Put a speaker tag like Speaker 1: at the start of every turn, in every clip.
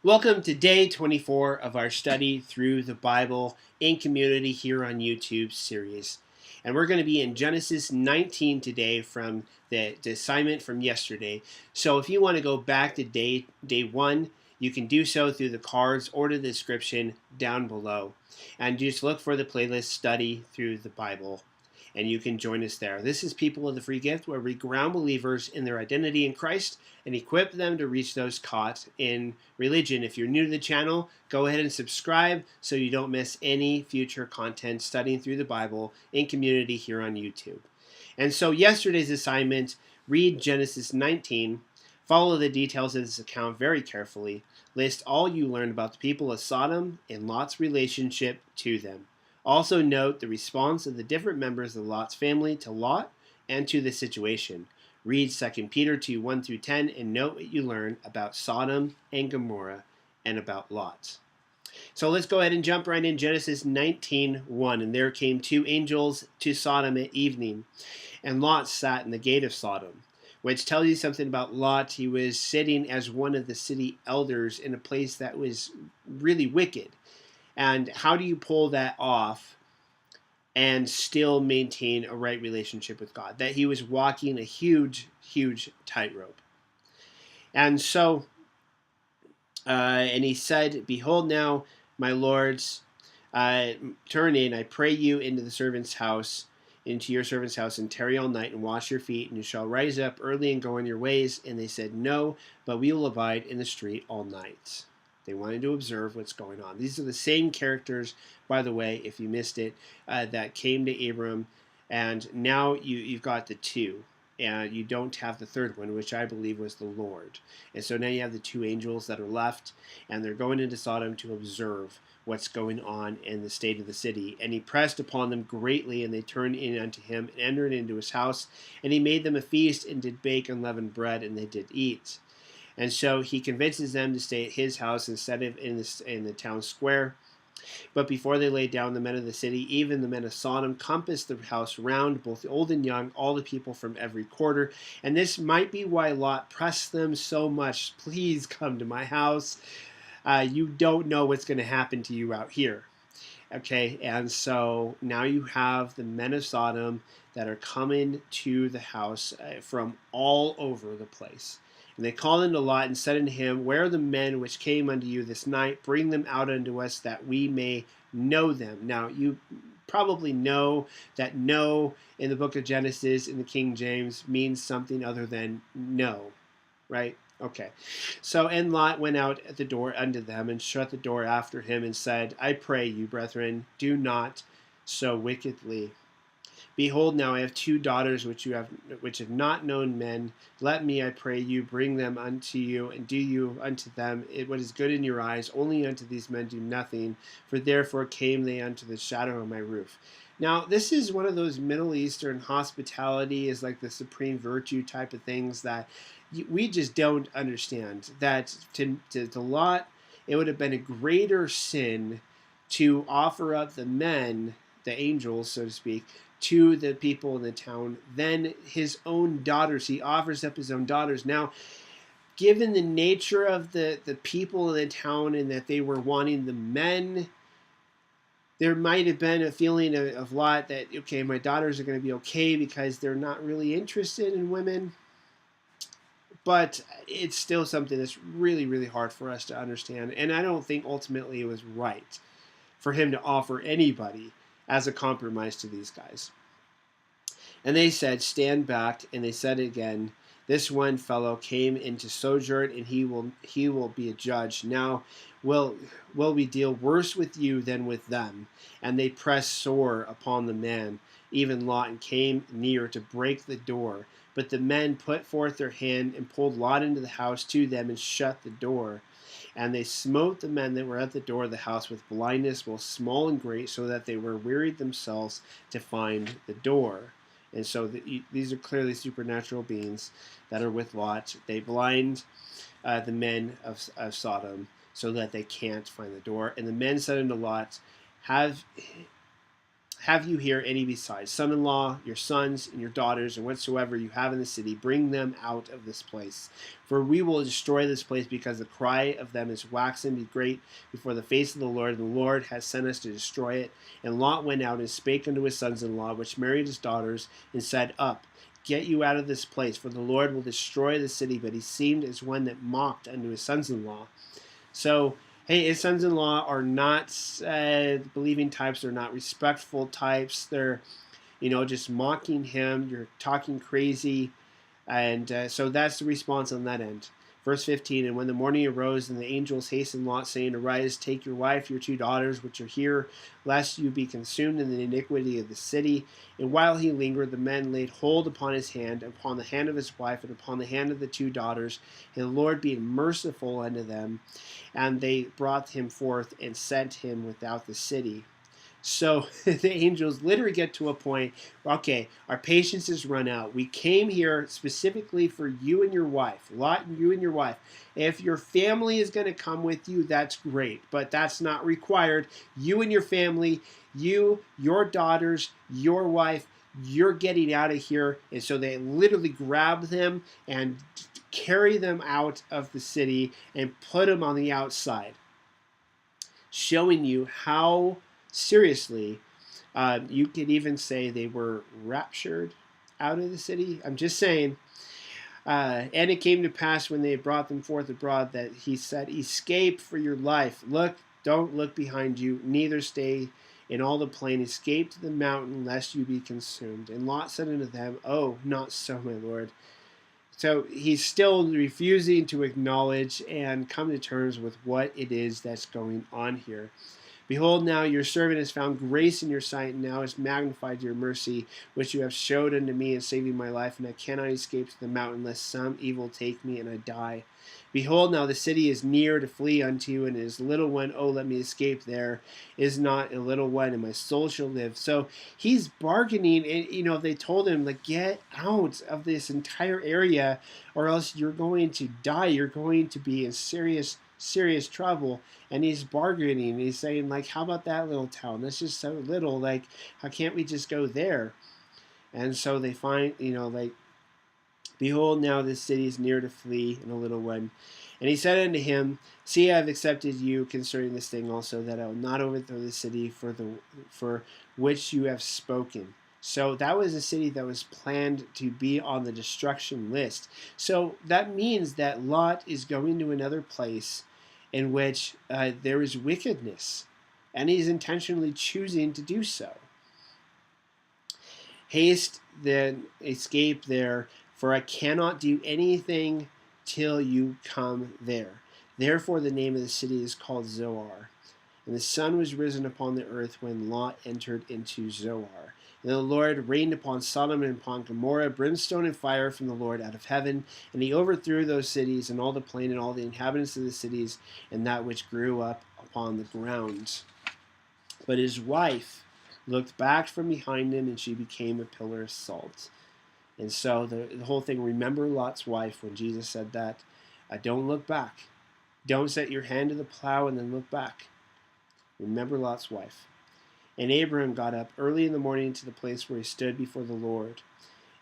Speaker 1: Welcome to day 24 of our study through the Bible in community here on YouTube series. And we're going to be in Genesis 19 today from the assignment from yesterday. So if you want to go back to day 1, you can do so through the cards or the description down below. And just look for the playlist Study Through the Bible, and you can join us there. This is People of the Free Gift, where we ground believers in their identity in Christ and equip them to reach those caught in religion. If you're new to the channel, go ahead and subscribe so you don't miss any future content studying through the Bible in community here on YouTube. And so yesterday's assignment, read Genesis 19, follow the details of this account very carefully, list all you learned about the people of Sodom and Lot's relationship to them. Also note the response of the different members of Lot's family to Lot and to the situation. Read 2 Peter 2, 1 through 10 and note what you learn about Sodom and Gomorrah and about Lot. So let's go ahead and jump right in Genesis 19:1. And there came two angels to Sodom at evening, and Lot sat in the gate of Sodom, which tells you something about Lot. He was sitting as one of the city elders in a place that was really wicked. And how do you pull that off and still maintain a right relationship with God? That he was walking a huge, huge tightrope. And so, and he said, "Behold now, my lords, turn in, I pray you, into the servant's house, into your servant's house, and tarry all night, and wash your feet, and you shall rise up early and go on your ways." And they said, "No, but we will abide in the street all night." They wanted to observe what's going on. These are the same characters, by the way, if you missed it, that came to Abram. And now you've got the two. And you don't have the third one, which I believe was the Lord. And so now you have the two angels that are left, and they're going into Sodom to observe what's going on in the state of the city. And he pressed upon them greatly, and they turned in unto him, and entered into his house. And he made them a feast, and did bake unleavened bread, and they did eat. And so he convinces them to stay at his house instead of in the town square. But before they lay down, the men of the city, even the men of Sodom, compassed the house round, both old and young, all the people from every quarter. And this might be why Lot pressed them so much. Please come to my house. You don't know what's going to happen to you out here. Okay, and so now you have the men of Sodom that are coming to the house from all over the place. And they called unto Lot and said unto him, "Where are the men which came unto you this night? Bring them out unto us, that we may know them." Now, you probably know that "know" in the book of Genesis in the King James means something other than "know," right? Okay. So, and Lot went out at the door unto them, and shut the door after him, and said, "I pray you, brethren, do not so wickedly. Behold, now I have two daughters which have not known men. Let me, I pray you, bring them unto you, and do you unto them what is good in your eyes. Only unto these men do nothing, for therefore came they unto the shadow of my roof." Now, this is one of those Middle Eastern hospitality is like the supreme virtue type of things that we just don't understand. That to Lot, it would have been a greater sin to offer up the men, the angels, so to speak, to the people in the town than his own daughters. He offers up his own daughters. Now, given the nature of the people in the town and that they were wanting the men, there might have been a feeling of Lot that, okay, my daughters are going to be okay because they're not really interested in women. But it's still something that's really, really hard for us to understand. And I don't think ultimately it was right for him to offer anybody as a compromise to these guys. And they said, "Stand back." And they said again, "This one fellow came into sojourn, and he will be a judge. Now will we deal worse with you than with them?" And they pressed sore upon the man, even Lot, and came near to break the door. But the men put forth their hand and pulled Lot into the house to them, and shut the door. And they smote the men that were at the door of the house with blindness, both small and great, so that they were wearied themselves to find the door. And so these are clearly supernatural beings that are with Lot. They blind the men of Sodom so that they can't find the door. And the men said unto Lot, have you here any besides? Son-in-law, your sons, and your daughters, and whatsoever you have in the city, bring them out of this place. For we will destroy this place, because the cry of them is waxen great before the face of the Lord, and the Lord has sent us to destroy it. And Lot went out and spake unto his sons-in-law, which married his daughters, and said, Up, get you out of this place, for the Lord will destroy the city. But he seemed as one that mocked unto his sons-in-law. So, hey, his sons-in-law are not believing types. They're not respectful types. They're, just mocking him. You're talking crazy. And so that's the response on that end. Verse 15, and when the morning arose, and the angels hastened Lot, saying, Arise, take your wife, your 2 daughters, which are here, lest you be consumed in the iniquity of the city. And while he lingered, the men laid hold upon his hand, upon the hand of his wife, and upon the hand of the 2 daughters, and the Lord being merciful unto them. And they brought him forth and sent him without the city. So the angels literally get to a point, okay, our patience is run out. We came here specifically for you and your wife, Lot, and you and your wife. If your family is going to come with you, that's great, but that's not required. You and your family, you, your daughters, your wife, you're getting out of here. And so they literally grab them and carry them out of the city and put them on the outside, showing you how seriously you could even say they were raptured out of the city. I'm just saying. And it came to pass, when they had brought them forth abroad, that he said, Escape for your life. Look, don't look behind you, neither stay in all the plain. Escape to the mountain, lest you be consumed. And Lot said unto them, Oh, not so, my lord. So he's still refusing to acknowledge and come to terms with what it is that's going on here. Behold, now your servant has found grace in your sight, and now is magnified your mercy, which you have showed unto me in saving my life, and I cannot escape to the mountain, lest some evil take me and I die. Behold, now the city is near to flee unto, and it is a little one. Oh, let me escape there. Is not a little one, and my soul shall live. So he's bargaining, and they told him, like, get out of this entire area, or else you're going to die. You're going to be in serious trouble. And he's bargaining. He's saying, like, how about that little town? That's just so little. Like, how can't we just go there? And so they find, like, behold, now this city is near to flee, and a little one. And he said unto him, See, I have accepted you concerning this thing also, that I will not overthrow the city for which you have spoken. So that was a city that was planned to be on the destruction list. So that means that Lot is going to another place in which there is wickedness, and he's intentionally choosing to do so. Haste, then, escape there, for I cannot do anything till you come there. Therefore the name of the city is called Zoar. And the sun was risen upon the earth when Lot entered into Zoar. And the Lord rained upon Sodom and upon Gomorrah brimstone and fire from the Lord out of heaven. And he overthrew those cities, and all the plain, and all the inhabitants of the cities, and that which grew up upon the ground. But his wife looked back from behind him, and she became a pillar of salt. And so the whole thing, remember Lot's wife when Jesus said that. Don't look back. Don't set your hand to the plow and then look back. Remember Lot's wife. And Abraham got up early in the morning to the place where he stood before the Lord.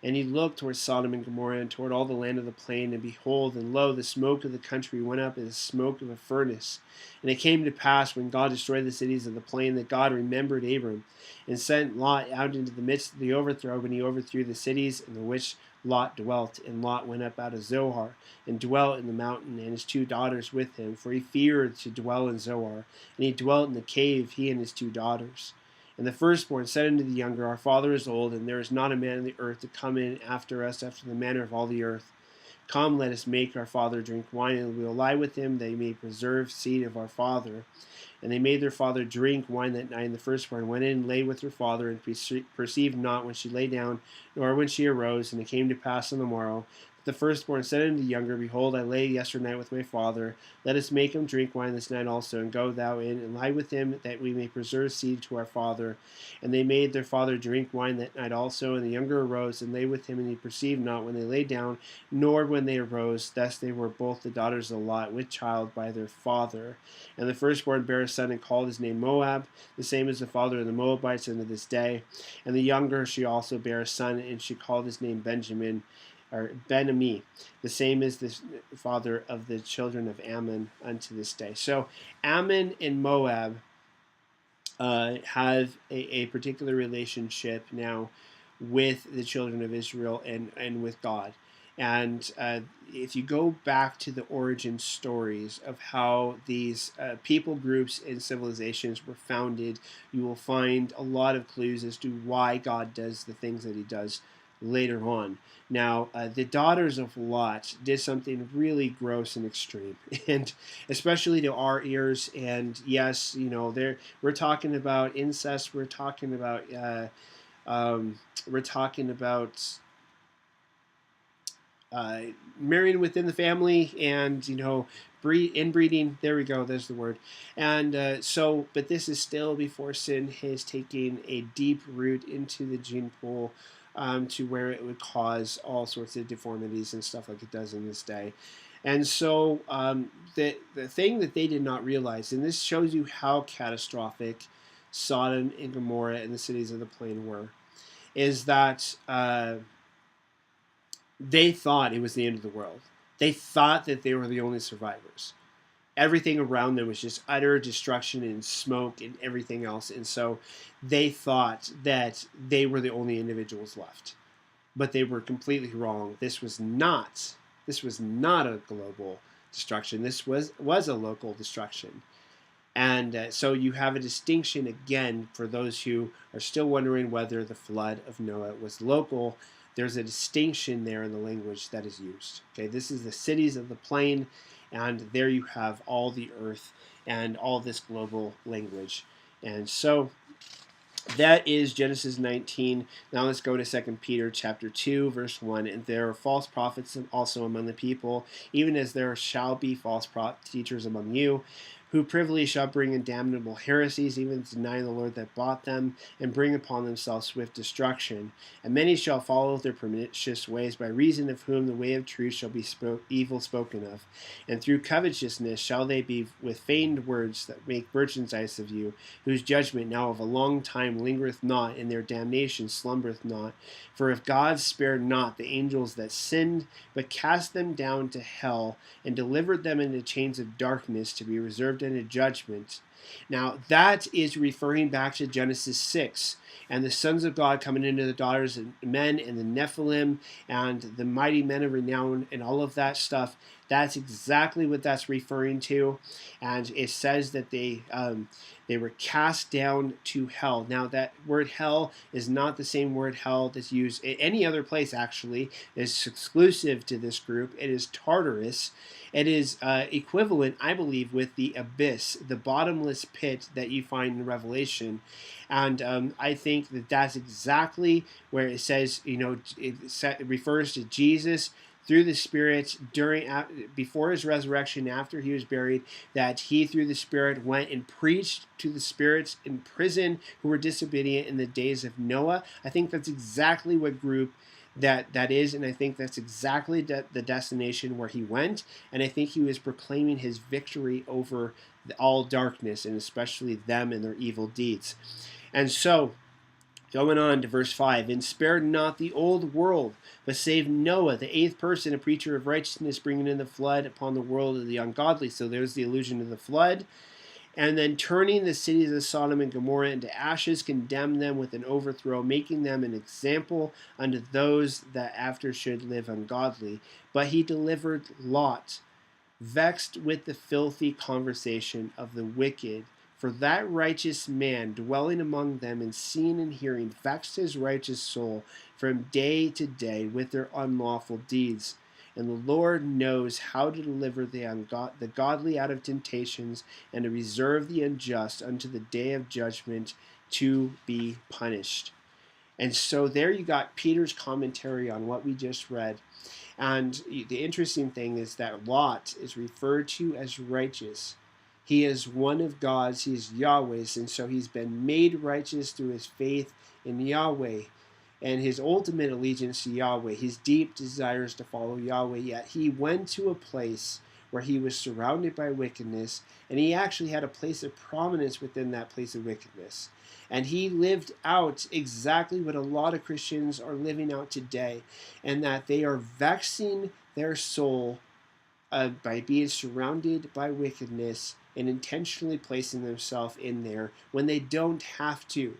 Speaker 1: And he looked toward Sodom and Gomorrah, and toward all the land of the plain, and behold, and lo, the smoke of the country went up as the smoke of a furnace. And it came to pass, when God destroyed the cities of the plain, that God remembered Abram, and sent Lot out into the midst of the overthrow, when he overthrew the cities in the which Lot dwelt. And Lot went up out of Zoar, and dwelt in the mountain, and his 2 daughters with him, for he feared to dwell in Zoar. And he dwelt in the cave, he and his 2 daughters. And the firstborn said unto the younger, Our father is old, and there is not a man in the earth to come in after us, after the manner of all the earth. Come, let us make our father drink wine, and we will lie with him, that he may preserve seed of our father. And they made their father drink wine that night. And the firstborn went in and lay with her father, and perceived not when she lay down, nor when she arose. And it came to pass on the morrow, the firstborn said unto the younger, Behold, I lay yesternight with my father. Let us make him drink wine this night also, and go thou in and lie with him, that we may preserve seed to our father. And they made their father drink wine that night also. And the younger arose and lay with him, and he perceived not when they lay down, nor when they arose. Thus they were both the daughters of Lot with child by their father. And the firstborn bare a son, and called his name Moab, the same as the father of the Moabites unto this day. And the younger she also bare a son, and she called his name Benjamin, or Ben-Ami, the same as the father of the children of Ammon unto this day. So Ammon and Moab have a particular relationship now with the children of Israel and with God. And if you go back to the origin stories of how these people groups and civilizations were founded, you will find a lot of clues as to why God does the things that he does later on. Now, the daughters of Lot did something really gross and extreme, and especially to our ears. And yes, we're talking about incest. We're talking about marrying within the family, and inbreeding. There we go. There's the word. And but this is still before sin has taken a deep root into the gene pool, to where it would cause all sorts of deformities and stuff like it does in this day. And so the thing that they did not realize, and this shows you how catastrophic Sodom and Gomorrah and the cities of the plain were, is that they thought it was the end of the world. They thought that they were the only survivors. Everything around them was just utter destruction and smoke and everything else. And so they thought that they were the only individuals left. But they were completely wrong. This was not a global destruction. This was a local destruction. And so you have a distinction again for those who are still wondering whether the flood of Noah was local. There's a distinction there in the language that is used. Okay, this is the cities of the plain, and there you have all the earth and all this global language. And so that is Genesis 19. Now let's go to 2 Peter chapter 2, verse 1. And there are false prophets also among the people, even as there shall be false teachers among you, who privily shall bring in damnable heresies, even denying the Lord that bought them, and bring upon themselves swift destruction. And many shall follow their pernicious ways, by reason of whom the way of truth shall be evil spoken of. And through covetousness shall they be with feigned words that make merchandise of you, whose judgment now of a long time lingereth not, and their damnation slumbereth not. For if God spared not the angels that sinned, but cast them down to hell, and delivered them into chains of darkness to be reserved unto judgment. Now that is referring back to Genesis 6 and the sons of God coming into the daughters of men, and the Nephilim and the mighty men of renown and all of that stuff. That's exactly what that's referring to. And it says that they were cast down to hell. Now that word hell is not the same word hell that's used in any other place, actually. It's exclusive to this group. It is Tartarus. It is equivalent, I believe, with the abyss, the bottomless pit that you find in Revelation. And I think that that's exactly where it says, it refers to Jesus through the Spirit before his resurrection, after he was buried, that he through the Spirit went and preached to the spirits in prison who were disobedient in the days of Noah. I think that's exactly what group that is, and I think that's exactly the destination where he went, and I think he was proclaiming his victory over all darkness, and especially them and their evil deeds. And so, going on to verse 5, and spared not the old world, but saved Noah, the eighth person, a preacher of righteousness, bringing in the flood upon the world of the ungodly. So there's the allusion to the flood. And then turning the cities of Sodom and Gomorrah into ashes, condemned them with an overthrow, making them an example unto those that after should live ungodly. But he delivered Lot, vexed with the filthy conversation of the wicked. For that righteous man dwelling among them and seeing and hearing vexed his righteous soul from day to day with their unlawful deeds. And the Lord knows how to deliver the godly out of temptations, and to reserve the unjust unto the day of judgment to be punished. And so there you got Peter's commentary on what we just read. And the interesting thing is that Lot is referred to as righteous. He is one of God's, he is Yahweh's, and so he's been made righteous through his faith in Yahweh and his ultimate allegiance to Yahweh, his deep desires to follow Yahweh. Yet he went to a place where he was surrounded by wickedness, and he actually had a place of prominence within that place of wickedness. And he lived out exactly what a lot of Christians are living out today, and that they are vexing their soul by being surrounded by wickedness and intentionally placing themselves in there when they don't have to.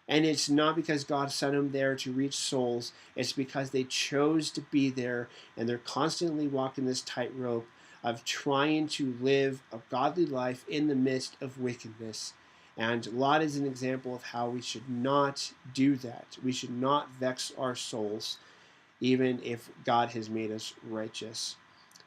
Speaker 1: And it's not because God sent them there to reach souls. It's because they chose to be there, and they're constantly walking this tightrope of trying to live a godly life in the midst of wickedness. And Lot is an example of how we should not do that. We should not vex our souls, even if God has made us righteous.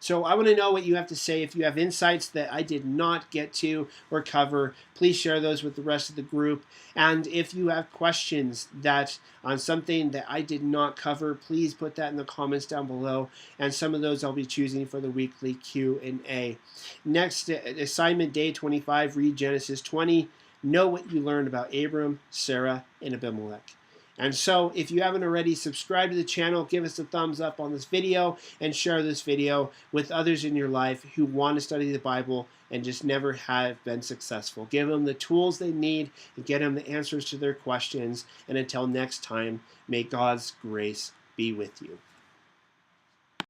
Speaker 1: So I want to know what you have to say. If you have insights that I did not get to or cover, please share those with the rest of the group. And if you have questions that on something that I did not cover, please put that in the comments down below. And some of those I'll be choosing for the weekly Q&A. Next, assignment day 25, read Genesis 20. Know what you learned about Abram, Sarah, and Abimelech. And so, if you haven't already, subscribe to the channel, give us a thumbs up on this video, and share this video with others in your life who want to study the Bible and just never have been successful. Give them the tools they need and get them the answers to their questions. And until next time, may God's grace be with you.